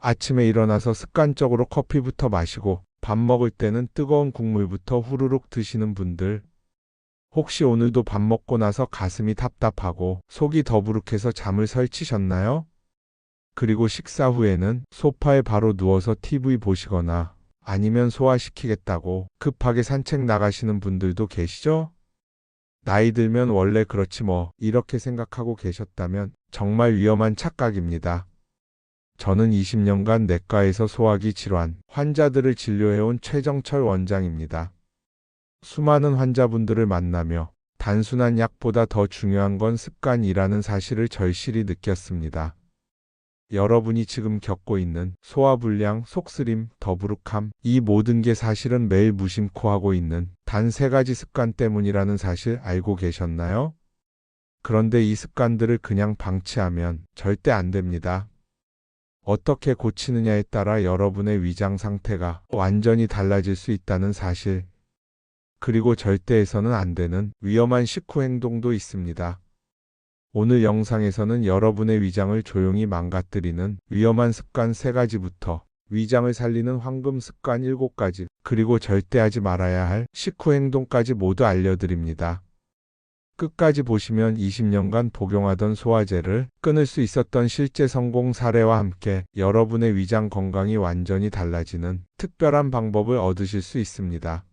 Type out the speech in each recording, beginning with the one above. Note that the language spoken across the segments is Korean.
아침에 일어나서 습관적으로 커피부터 마시고 밥 먹을 때는 뜨거운 국물부터 후루룩 드시는 분들, 혹시 오늘도 밥 먹고 나서 가슴이 답답하고 속이 더부룩해서 잠을 설치셨나요? 그리고 식사 후에는 소파에 바로 누워서 TV 보시거나 아니면 소화시키겠다고 급하게 산책 나가시는 분들도 계시죠? 나이 들면 원래 그렇지 뭐 이렇게 생각하고 계셨다면 정말 위험한 착각입니다. 저는 20년간 내과에서 소화기 질환 환자들을 진료해온 최정철 원장입니다. 수많은 환자분들을 만나며 단순한 약보다 더 중요한 건 습관이라는 사실을 절실히 느꼈습니다. 여러분이 지금 겪고 있는 소화불량, 속쓰림, 더부룩함, 이 모든 게 사실은 매일 무심코 하고 있는 단 3가지 습관 때문이라는 사실 알고 계셨나요? 그런데 이 습관들을 그냥 방치하면 절대 안 됩니다. 어떻게 고치느냐에 따라 여러분의 위장 상태가 완전히 달라질 수 있다는 사실. 그리고 절대 해서는 안 되는 위험한 식후 행동도 있습니다. 오늘 영상에서는 여러분의 위장을 조용히 망가뜨리는 위험한 습관 3가지부터 위장을 살리는 황금 습관 7가지, 그리고 절대 하지 말아야 할 식후 행동까지 모두 알려드립니다. 끝까지 보시면 20년간 복용하던 소화제를 끊을 수 있었던 실제 성공 사례와 함께 여러분의 위장 건강이 완전히 달라지는 특별한 방법을 얻으실 수 있습니다.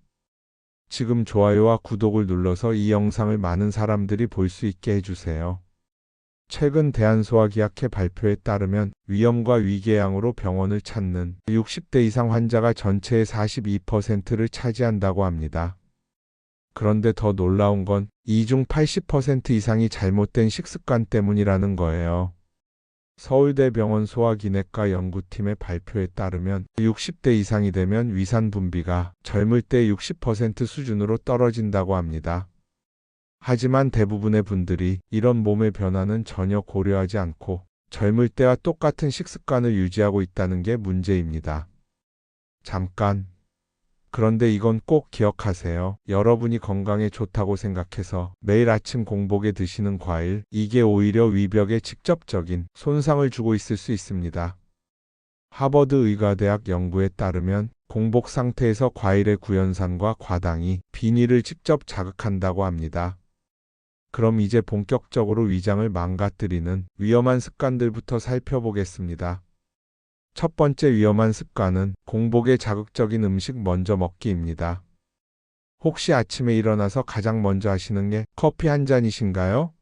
지금 좋아요와 구독을 눌러서 이 영상을 많은 사람들이 볼 수 있게 해주세요. 최근 대한소화기학회 발표에 따르면 위염과 위궤양으로 병원을 찾는 60대 이상 환자가 전체의 42%를 차지한다고 합니다. 그런데 더 놀라운 건 이 중 80% 이상이 잘못된 식습관 때문이라는 거예요. 서울대병원 소화기내과 연구팀의 발표에 따르면 60대 이상이 되면 위산 분비가 젊을 때 60% 수준으로 떨어진다고 합니다. 하지만 대부분의 분들이 이런 몸의 변화는 전혀 고려하지 않고 젊을 때와 똑같은 식습관을 유지하고 있다는 게 문제입니다. 잠깐. 그런데 이건 꼭 기억하세요. 여러분이 건강에 좋다고 생각해서 매일 아침 공복에 드시는 과일, 이게 오히려 위벽에 직접적인 손상을 주고 있을 수 있습니다. 하버드 의과대학 연구에 따르면 공복 상태에서 과일의 구연산과 과당이 비닐을 직접 자극한다고 합니다. 그럼 이제 본격적으로 위장을 망가뜨리는 위험한 습관들부터 살펴보겠습니다. 첫 번째 위험한 습관은 공복에 자극적인 음식 먼저 먹기입니다. 혹시 아침에 일어나서 가장 먼저 하시는 게 커피 한 잔이신가요?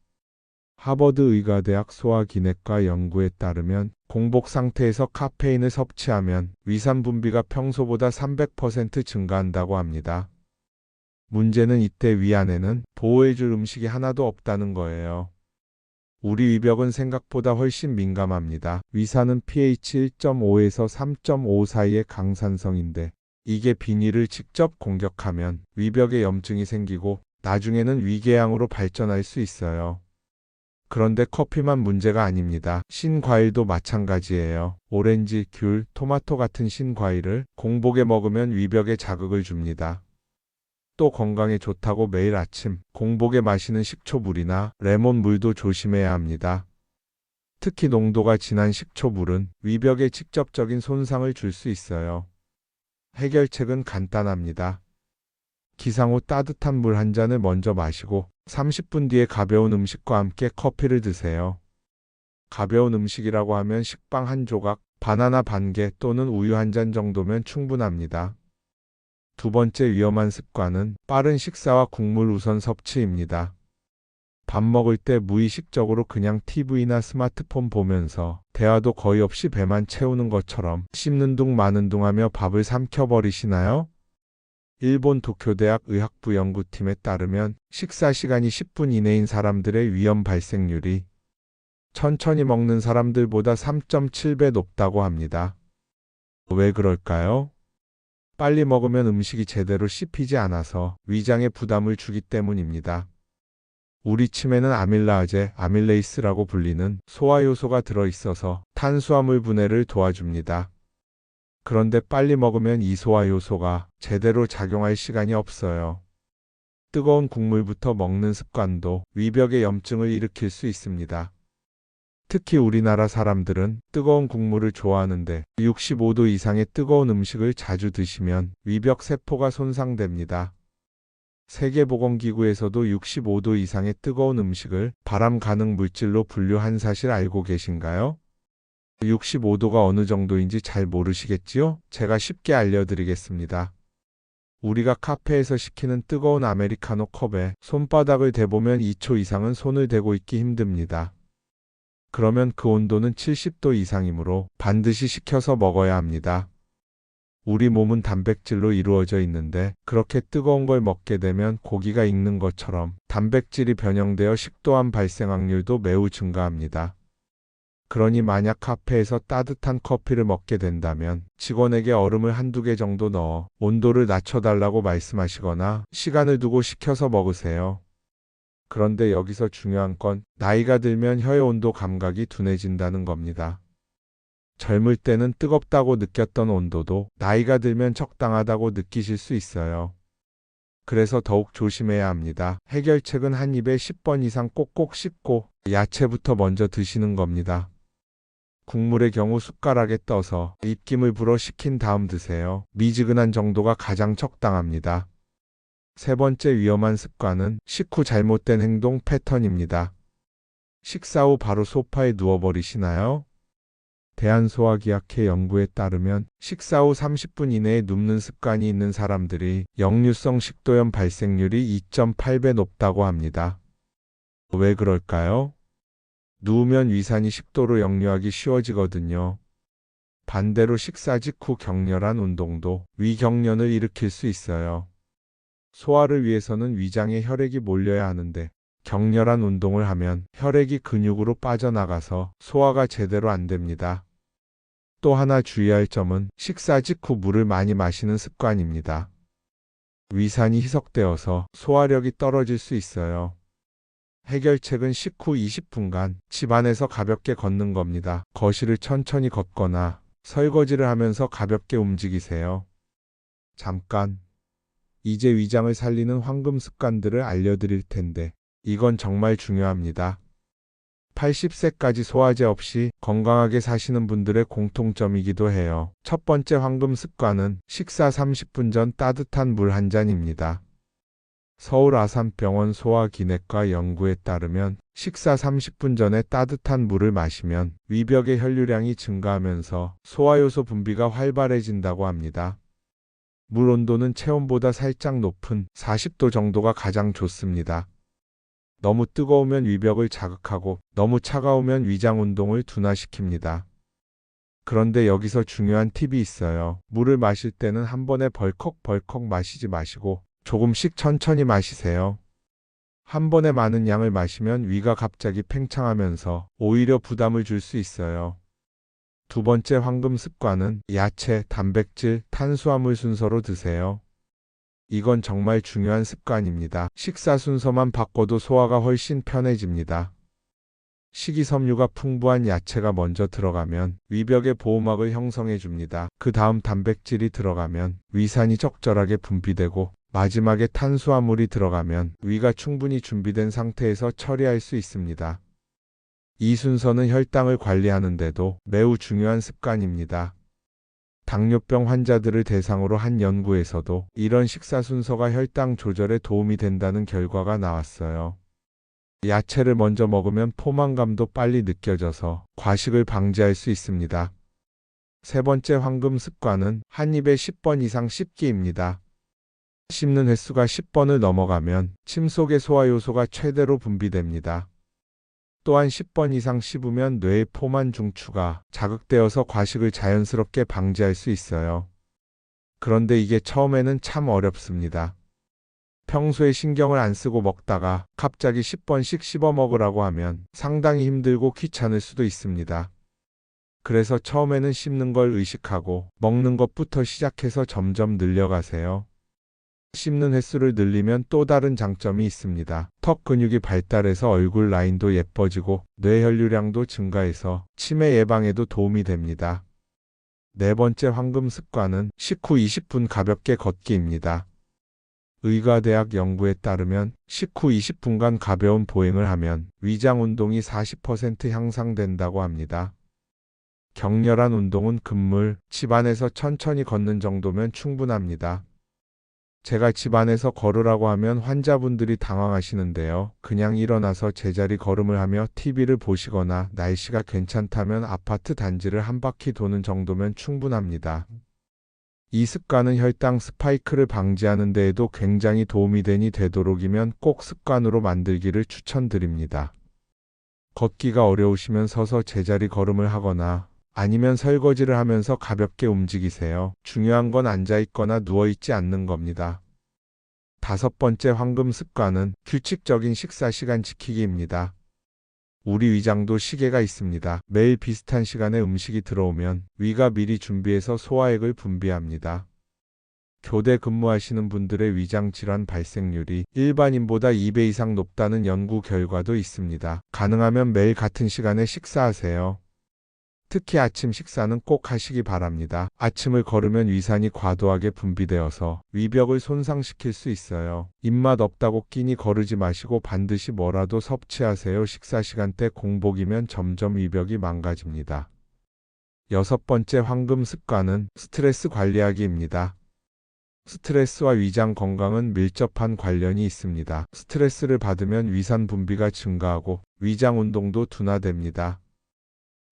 하버드 의과대학 소화기내과 연구에 따르면 공복 상태에서 카페인을 섭취하면 위산 분비가 평소보다 300% 증가한다고 합니다. 문제는 이때 위 안에는 보호해줄 음식이 하나도 없다는 거예요. 우리 위벽은 생각보다 훨씬 민감합니다. 위산은 pH 1.5에서 3.5 사이의 강산성인데 이게 비닐을 직접 공격하면 위벽에 염증이 생기고 나중에는 위궤양으로 발전할 수 있어요. 그런데 커피만 문제가 아닙니다. 신과일도 마찬가지예요. 오렌지, 귤, 토마토 같은 신과일을 공복에 먹으면 위벽에 자극을 줍니다. 또 건강에 좋다고 매일 아침 공복에 마시는 식초물이나 레몬물도 조심해야 합니다. 특히 농도가 진한 식초물은 위벽에 직접적인 손상을 줄 수 있어요. 해결책은 간단합니다. 기상 후 따뜻한 물 한 잔을 먼저 마시고 30분 뒤에 가벼운 음식과 함께 커피를 드세요. 가벼운 음식이라고 하면 식빵 한 조각, 바나나 반 개 또는 우유 한 잔 정도면 충분합니다. 두 번째 위험한 습관은 빠른 식사와 국물 우선 섭취입니다. 밥 먹을 때 무의식적으로 그냥 TV나 스마트폰 보면서 대화도 거의 없이 배만 채우는 것처럼 씹는 둥 마는 둥 하며 밥을 삼켜버리시나요? 일본 도쿄대학 의학부 연구팀에 따르면 식사 시간이 10분 이내인 사람들의 위험 발생률이 천천히 먹는 사람들보다 3.7배 높다고 합니다. 왜 그럴까요? 빨리 먹으면 음식이 제대로 씹히지 않아서 위장에 부담을 주기 때문입니다. 우리 침에는 아밀라아제, 아밀레이스라고 불리는 소화 요소가 들어있어서 탄수화물 분해를 도와줍니다. 그런데 빨리 먹으면 이 소화 요소가 제대로 작용할 시간이 없어요. 뜨거운 국물부터 먹는 습관도 위벽에 염증을 일으킬 수 있습니다. 특히 우리나라 사람들은 뜨거운 국물을 좋아하는데 65도 이상의 뜨거운 음식을 자주 드시면 위벽 세포가 손상됩니다. 세계보건기구에서도 65도 이상의 뜨거운 음식을 발암 가능 물질로 분류한 사실 알고 계신가요? 65도가 어느 정도인지 잘 모르시겠지요? 제가 쉽게 알려드리겠습니다. 우리가 카페에서 시키는 뜨거운 아메리카노 컵에 손바닥을 대보면 2초 이상은 손을 대고 있기 힘듭니다. 그러면 그 온도는 70도 이상이므로 반드시 식혀서 먹어야 합니다. 우리 몸은 단백질로 이루어져 있는데 그렇게 뜨거운 걸 먹게 되면 고기가 익는 것처럼 단백질이 변형되어 식도암 발생 확률도 매우 증가합니다. 그러니 만약 카페에서 따뜻한 커피를 먹게 된다면 직원에게 얼음을 한두 개 정도 넣어 온도를 낮춰달라고 말씀하시거나 시간을 두고 식혀서 먹으세요. 그런데 여기서 중요한 건 나이가 들면 혀의 온도 감각이 둔해진다는 겁니다. 젊을 때는 뜨겁다고 느꼈던 온도도 나이가 들면 적당하다고 느끼실 수 있어요. 그래서 더욱 조심해야 합니다. 해결책은 한 입에 10번 이상 꼭꼭 씹고 야채부터 먼저 드시는 겁니다. 국물의 경우 숟가락에 떠서 입김을 불어 식힌 다음 드세요. 미지근한 정도가 가장 적당합니다. 세 번째 위험한 습관은 식후 잘못된 행동 패턴입니다. 식사 후 바로 소파에 누워버리시나요? 대한소화기학회 연구에 따르면 식사 후 30분 이내에 눕는 습관이 있는 사람들이 역류성 식도염 발생률이 2.8배 높다고 합니다. 왜 그럴까요? 누우면 위산이 식도로 역류하기 쉬워지거든요. 반대로 식사 직후 격렬한 운동도 위경련을 일으킬 수 있어요. 소화를 위해서는 위장에 혈액이 몰려야 하는데 격렬한 운동을 하면 혈액이 근육으로 빠져나가서 소화가 제대로 안 됩니다. 또 하나 주의할 점은 식사 직후 물을 많이 마시는 습관입니다. 위산이 희석되어서 소화력이 떨어질 수 있어요. 해결책은 식후 20분간 집 안에서 가볍게 걷는 겁니다. 거실을 천천히 걷거나 설거지를 하면서 가볍게 움직이세요. 잠깐. 이제 위장을 살리는 황금 습관들을 알려드릴 텐데 이건 정말 중요합니다. 80세까지 소화제 없이 건강하게 사시는 분들의 공통점이기도 해요. 첫 번째 황금 습관은 식사 30분 전 따뜻한 물 한 잔입니다. 서울 아산병원 소화기내과 연구에 따르면 식사 30분 전에 따뜻한 물을 마시면 위벽의 혈류량이 증가하면서 소화효소 분비가 활발해진다고 합니다. 물 온도는 체온보다 살짝 높은 40도 정도가 가장 좋습니다. 너무 뜨거우면 위벽을 자극하고 너무 차가우면 위장 운동을 둔화시킵니다. 그런데 여기서 중요한 팁이 있어요. 물을 마실 때는 한 번에 벌컥벌컥 마시지 마시고 조금씩 천천히 마시세요. 한 번에 많은 양을 마시면 위가 갑자기 팽창하면서 오히려 부담을 줄 수 있어요. 두 번째 황금 습관은 야채, 단백질, 탄수화물 순서로 드세요. 이건 정말 중요한 습관입니다. 식사 순서만 바꿔도 소화가 훨씬 편해집니다. 식이섬유가 풍부한 야채가 먼저 들어가면 위벽의 보호막을 형성해 줍니다. 그 다음 단백질이 들어가면 위산이 적절하게 분비되고 마지막에 탄수화물이 들어가면 위가 충분히 준비된 상태에서 처리할 수 있습니다. 이 순서는 혈당을 관리하는데도 매우 중요한 습관입니다. 당뇨병 환자들을 대상으로 한 연구에서도 이런 식사 순서가 혈당 조절에 도움이 된다는 결과가 나왔어요. 야채를 먼저 먹으면 포만감도 빨리 느껴져서 과식을 방지할 수 있습니다. 세 번째 황금 습관은 한 입에 10번 이상 씹기입니다. 씹는 횟수가 10번을 넘어가면 침 속의 소화효소가 최대로 분비됩니다. 또한 10번 이상 씹으면 뇌의 포만 중추가 자극되어서 과식을 자연스럽게 방지할 수 있어요. 그런데 이게 처음에는 참 어렵습니다. 평소에 신경을 안 쓰고 먹다가 갑자기 10번씩 씹어 먹으라고 하면 상당히 힘들고 귀찮을 수도 있습니다. 그래서 처음에는 씹는 걸 의식하고 먹는 것부터 시작해서 점점 늘려가세요. 씹는 횟수를 늘리면 또 다른 장점이 있습니다. 턱 근육이 발달해서 얼굴 라인도 예뻐지고 뇌혈류량도 증가해서 치매 예방에도 도움이 됩니다. 네 번째 황금 습관은 식후 20분 가볍게 걷기입니다. 의과대학 연구에 따르면 식후 20분간 가벼운 보행을 하면 위장 운동이 40% 향상된다고 합니다. 격렬한 운동은 금물, 집안에서 천천히 걷는 정도면 충분합니다. 제가 집안에서 걸으라고 하면 환자분들이 당황하시는데요. 그냥 일어나서 제자리 걸음을 하며 TV를 보시거나 날씨가 괜찮다면 아파트 단지를 한 바퀴 도는 정도면 충분합니다. 이 습관은 혈당 스파이크를 방지하는 데에도 굉장히 도움이 되니 되도록이면 꼭 습관으로 만들기를 추천드립니다. 걷기가 어려우시면 서서 제자리 걸음을 하거나 아니면 설거지를 하면서 가볍게 움직이세요. 중요한 건 앉아있거나 누워있지 않는 겁니다. 5번째 황금 습관은 규칙적인 식사 시간 지키기입니다. 우리 위장도 시계가 있습니다. 매일 비슷한 시간에 음식이 들어오면 위가 미리 준비해서 소화액을 분비합니다. 교대 근무하시는 분들의 위장 질환 발생률이 일반인보다 2배 이상 높다는 연구 결과도 있습니다. 가능하면 매일 같은 시간에 식사하세요. 특히 아침 식사는 꼭 하시기 바랍니다. 아침을 거르면 위산이 과도하게 분비되어서 위벽을 손상시킬 수 있어요. 입맛 없다고 끼니 거르지 마시고 반드시 뭐라도 섭취하세요. 식사 시간대 공복이면 점점 위벽이 망가집니다. 6번째 황금 습관은 스트레스 관리하기입니다. 스트레스와 위장 건강은 밀접한 관련이 있습니다. 스트레스를 받으면 위산 분비가 증가하고 위장 운동도 둔화됩니다.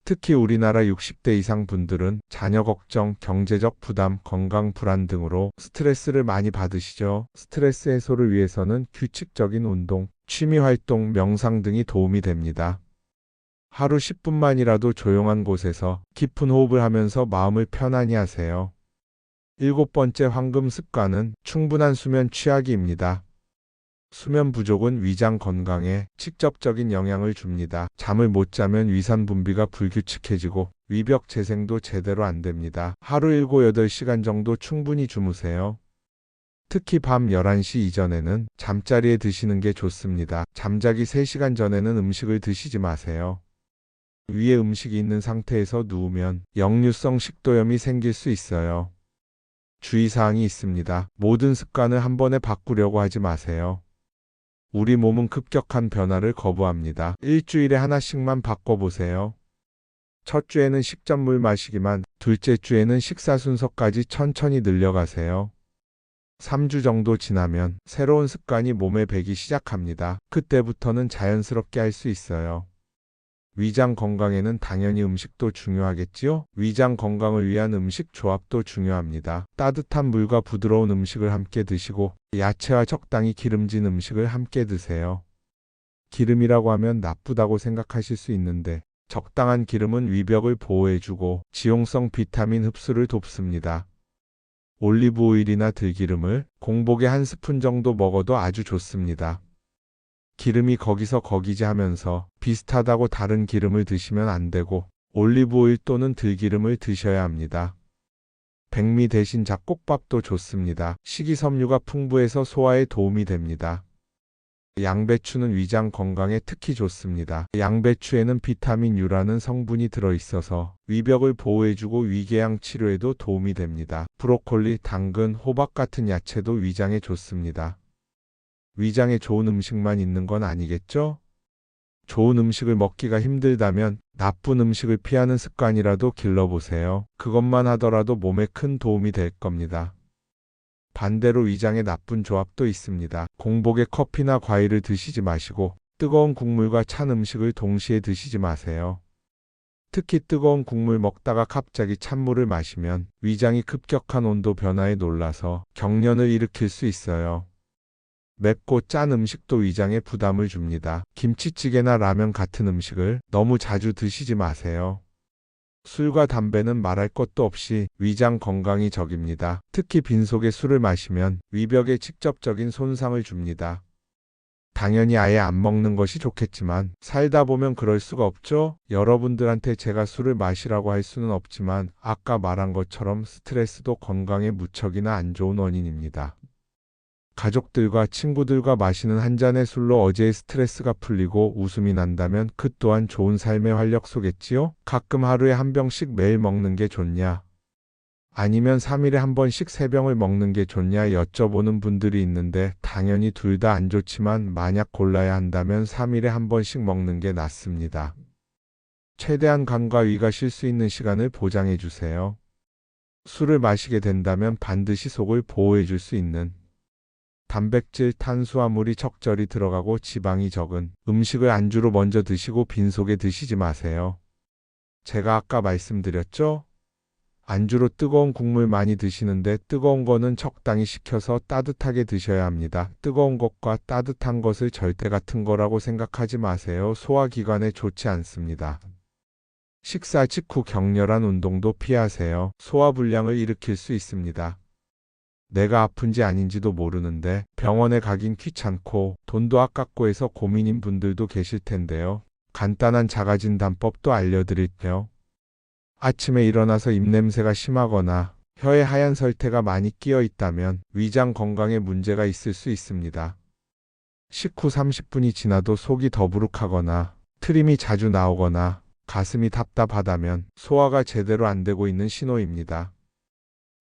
특히 우리나라 60대 이상 분들은 자녀 걱정, 경제적 부담, 건강 불안 등으로 스트레스를 많이 받으시죠. 스트레스 해소를 위해서는 규칙적인 운동, 취미 활동, 명상 등이 도움이 됩니다. 하루 10분만이라도 조용한 곳에서 깊은 호흡을 하면서 마음을 편안히 하세요. 7번째 황금 습관은 충분한 수면 취하기입니다. 수면 부족은 위장 건강에 직접적인 영향을 줍니다. 잠을 못 자면 위산 분비가 불규칙해지고 위벽 재생도 제대로 안 됩니다. 하루 7, 8시간 정도 충분히 주무세요. 특히 밤 11시 이전에는 잠자리에 드시는 게 좋습니다. 잠자기 3시간 전에는 음식을 드시지 마세요. 위에 음식이 있는 상태에서 누우면 역류성 식도염이 생길 수 있어요. 주의사항이 있습니다. 모든 습관을 한 번에 바꾸려고 하지 마세요. 우리 몸은 급격한 변화를 거부합니다. 일주일에 하나씩만 바꿔보세요. 첫 주에는 식전물 마시기만, 둘째 주에는 식사 순서까지 천천히 늘려가세요. 3주 정도 지나면 새로운 습관이 몸에 배기 시작합니다. 그때부터는 자연스럽게 할 수 있어요. 위장 건강에는 당연히 음식도 중요하겠지요? 위장 건강을 위한 음식 조합도 중요합니다. 따뜻한 물과 부드러운 음식을 함께 드시고 야채와 적당히 기름진 음식을 함께 드세요. 기름이라고 하면 나쁘다고 생각하실 수 있는데 적당한 기름은 위벽을 보호해주고 지용성 비타민 흡수를 돕습니다. 올리브 오일이나 들기름을 공복에 1스푼 정도 먹어도 아주 좋습니다. 기름이 거기서 거기지 하면서 비슷하다고 다른 기름을 드시면 안 되고 올리브 오일 또는 들기름을 드셔야 합니다. 백미 대신 잡곡밥도 좋습니다. 식이섬유가 풍부해서 소화에 도움이 됩니다. 양배추는 위장 건강에 특히 좋습니다. 양배추에는 비타민 U라는 성분이 들어있어서 위벽을 보호해주고 위궤양 치료에도 도움이 됩니다. 브로콜리, 당근, 호박 같은 야채도 위장에 좋습니다. 위장에 좋은 음식만 있는 건 아니겠죠? 좋은 음식을 먹기가 힘들다면 나쁜 음식을 피하는 습관이라도 길러보세요. 그것만 하더라도 몸에 큰 도움이 될 겁니다. 반대로 위장에 나쁜 조합도 있습니다. 공복에 커피나 과일을 드시지 마시고 뜨거운 국물과 찬 음식을 동시에 드시지 마세요. 특히 뜨거운 국물 먹다가 갑자기 찬물을 마시면 위장이 급격한 온도 변화에 놀라서 경련을 일으킬 수 있어요. 맵고 짠 음식도 위장에 부담을 줍니다. 김치찌개나 라면 같은 음식을 너무 자주 드시지 마세요. 술과 담배는 말할 것도 없이 위장 건강이 적입니다. 특히 빈속에 술을 마시면 위벽에 직접적인 손상을 줍니다. 당연히 아예 안 먹는 것이 좋겠지만 살다 보면 그럴 수가 없죠? 여러분들한테 제가 술을 마시라고 할 수는 없지만 아까 말한 것처럼 스트레스도 건강에 무척이나 안 좋은 원인입니다. 가족들과 친구들과 마시는 한 잔의 술로 어제의 스트레스가 풀리고 웃음이 난다면 그 또한 좋은 삶의 활력소겠지요? 가끔 하루에 한 병씩 매일 먹는 게 좋냐? 아니면 3일에 한 번씩 3병을 먹는 게 좋냐 여쭤보는 분들이 있는데 당연히 둘 다 안 좋지만 만약 골라야 한다면 3일에 한 번씩 먹는 게 낫습니다. 최대한 간과 위가 쉴 수 있는 시간을 보장해 주세요. 술을 마시게 된다면 반드시 속을 보호해 줄 수 있는 단백질, 탄수화물이 적절히 들어가고 지방이 적은 음식을 안주로 먼저 드시고 빈속에 드시지 마세요. 제가 아까 말씀드렸죠? 안주로 뜨거운 국물 많이 드시는데 뜨거운 거는 적당히 식혀서 따뜻하게 드셔야 합니다. 뜨거운 것과 따뜻한 것을 절대 같은 거라고 생각하지 마세요. 소화기관에 좋지 않습니다. 식사 직후 격렬한 운동도 피하세요. 소화불량을 일으킬 수 있습니다. 내가 아픈지 아닌지도 모르는데 병원에 가긴 귀찮고 돈도 아깝고 해서 고민인 분들도 계실 텐데요. 간단한 자가진단법도 알려드릴게요. 아침에 일어나서 입냄새가 심하거나 혀에 하얀 설태가 많이 끼어 있다면 위장 건강에 문제가 있을 수 있습니다. 식후 30분이 지나도 속이 더부룩하거나 트림이 자주 나오거나 가슴이 답답하다면 소화가 제대로 안 되고 있는 신호입니다.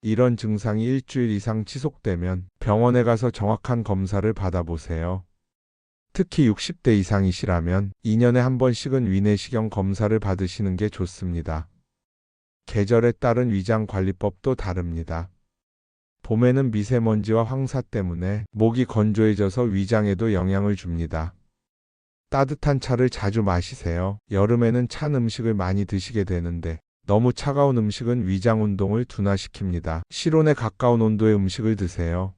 이런 증상이 일주일 이상 지속되면 병원에 가서 정확한 검사를 받아보세요. 특히 60대 이상이시라면 2년에 한 번씩은 위내시경 검사를 받으시는 게 좋습니다. 계절에 따른 위장관리법도 다릅니다. 봄에는 미세먼지와 황사 때문에 목이 건조해져서 위장에도 영향을 줍니다. 따뜻한 차를 자주 마시세요. 여름에는 찬 음식을 많이 드시게 되는데 너무 차가운 음식은 위장 운동을 둔화시킵니다. 실온에 가까운 온도의 음식을 드세요.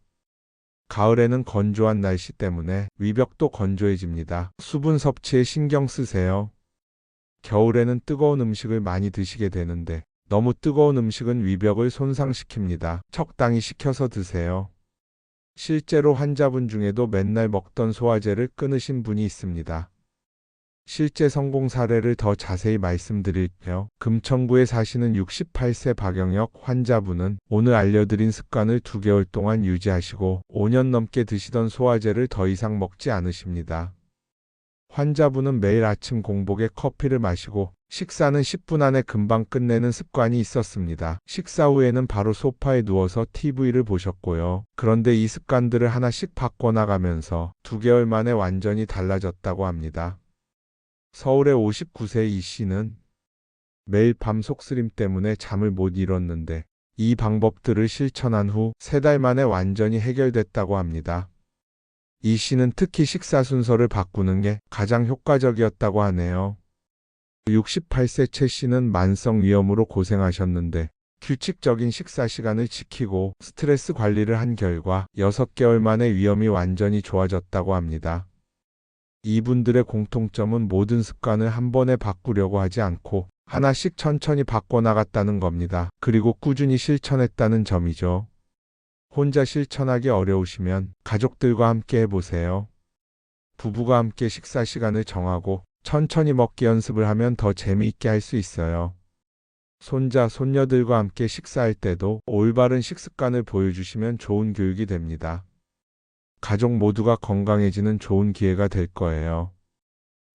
가을에는 건조한 날씨 때문에 위벽도 건조해집니다. 수분 섭취에 신경 쓰세요. 겨울에는 뜨거운 음식을 많이 드시게 되는데 너무 뜨거운 음식은 위벽을 손상시킵니다. 적당히 식혀서 드세요. 실제로 환자분 중에도 맨날 먹던 소화제를 끊으신 분이 있습니다. 실제 성공 사례를 더 자세히 말씀드릴게요. 금천구에 사시는 68세 박영혁 환자분은 오늘 알려드린 습관을 2개월 동안 유지하시고 5년 넘게 드시던 소화제를 더 이상 먹지 않으십니다. 환자분은 매일 아침 공복에 커피를 마시고 식사는 10분 안에 금방 끝내는 습관이 있었습니다. 식사 후에는 바로 소파에 누워서 TV를 보셨고요. 그런데 이 습관들을 하나씩 바꿔나가면서 2개월 만에 완전히 달라졌다고 합니다. 서울의 59세 이 씨는 매일 밤 속쓰림 때문에 잠을 못 이뤘는데 이 방법들을 실천한 후 3달 만에 완전히 해결됐다고 합니다. 이 씨는 특히 식사 순서를 바꾸는 게 가장 효과적이었다고 하네요. 68세 최 씨는 만성 위염으로 고생하셨는데 규칙적인 식사 시간을 지키고 스트레스 관리를 한 결과 6개월 만에 위염이 완전히 좋아졌다고 합니다. 이분들의 공통점은 모든 습관을 한 번에 바꾸려고 하지 않고 하나씩 천천히 바꿔나갔다는 겁니다. 그리고 꾸준히 실천했다는 점이죠. 혼자 실천하기 어려우시면 가족들과 함께 해보세요. 부부가 함께 식사 시간을 정하고 천천히 먹기 연습을 하면 더 재미있게 할 수 있어요. 손자, 손녀들과 함께 식사할 때도 올바른 식습관을 보여주시면 좋은 교육이 됩니다. 가족 모두가 건강해지는 좋은 기회가 될 거예요.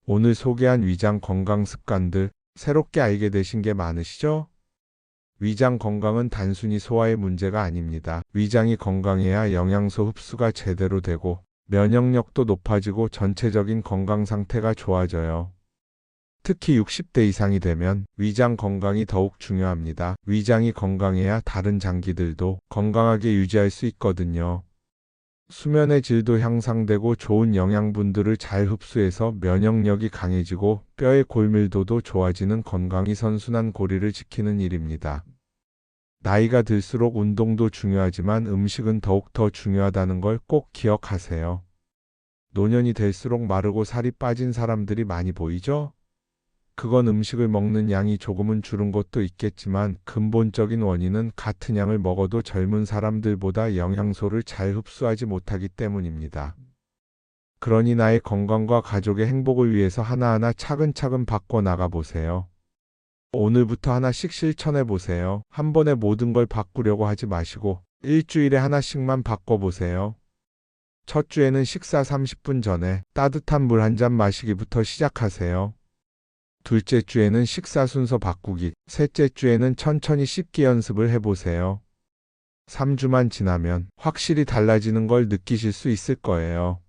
오늘 소개한 위장 건강 습관들 새롭게 알게 되신 게 많으시죠? 위장 건강은 단순히 소화의 문제가 아닙니다. 위장이 건강해야 영양소 흡수가 제대로 되고 면역력도 높아지고 전체적인 건강 상태가 좋아져요. 특히 60대 이상이 되면 위장 건강이 더욱 중요합니다. 위장이 건강해야 다른 장기들도 건강하게 유지할 수 있거든요. 수면의 질도 향상되고 좋은 영양분들을 잘 흡수해서 면역력이 강해지고 뼈의 골밀도도 좋아지는 건강이 선순환 고리를 지키는 일입니다. 나이가 들수록 운동도 중요하지만 음식은 더욱 더 중요하다는 걸 꼭 기억하세요. 노년이 될수록 마르고 살이 빠진 사람들이 많이 보이죠? 그건 음식을 먹는 양이 조금은 줄은 것도 있겠지만 근본적인 원인은 같은 양을 먹어도 젊은 사람들보다 영양소를 잘 흡수하지 못하기 때문입니다. 그러니 나의 건강과 가족의 행복을 위해서 하나하나 차근차근 바꿔 나가보세요. 오늘부터 하나씩 실천해보세요. 한 번에 모든 걸 바꾸려고 하지 마시고 일주일에 하나씩만 바꿔보세요. 첫 주에는 식사 30분 전에 따뜻한 물 한 잔 마시기부터 시작하세요. 둘째 주에는 식사 순서 바꾸기, 셋째 주에는 천천히 씹기 연습을 해보세요. 3주만 지나면 확실히 달라지는 걸 느끼실 수 있을 거예요.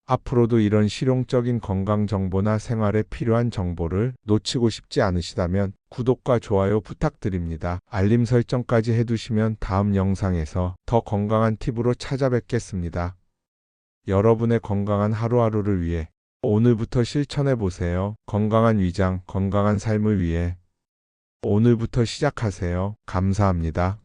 앞으로도 이런 실용적인 건강 정보나 생활에 필요한 정보를 놓치고 싶지 않으시다면 구독과 좋아요 부탁드립니다. 알림 설정까지 해두시면 다음 영상에서 더 건강한 팁으로 찾아뵙겠습니다. 여러분의 건강한 하루하루를 위해 오늘부터 실천해 보세요. 건강한 위장, 건강한 삶을 위해 오늘부터 시작하세요. 감사합니다.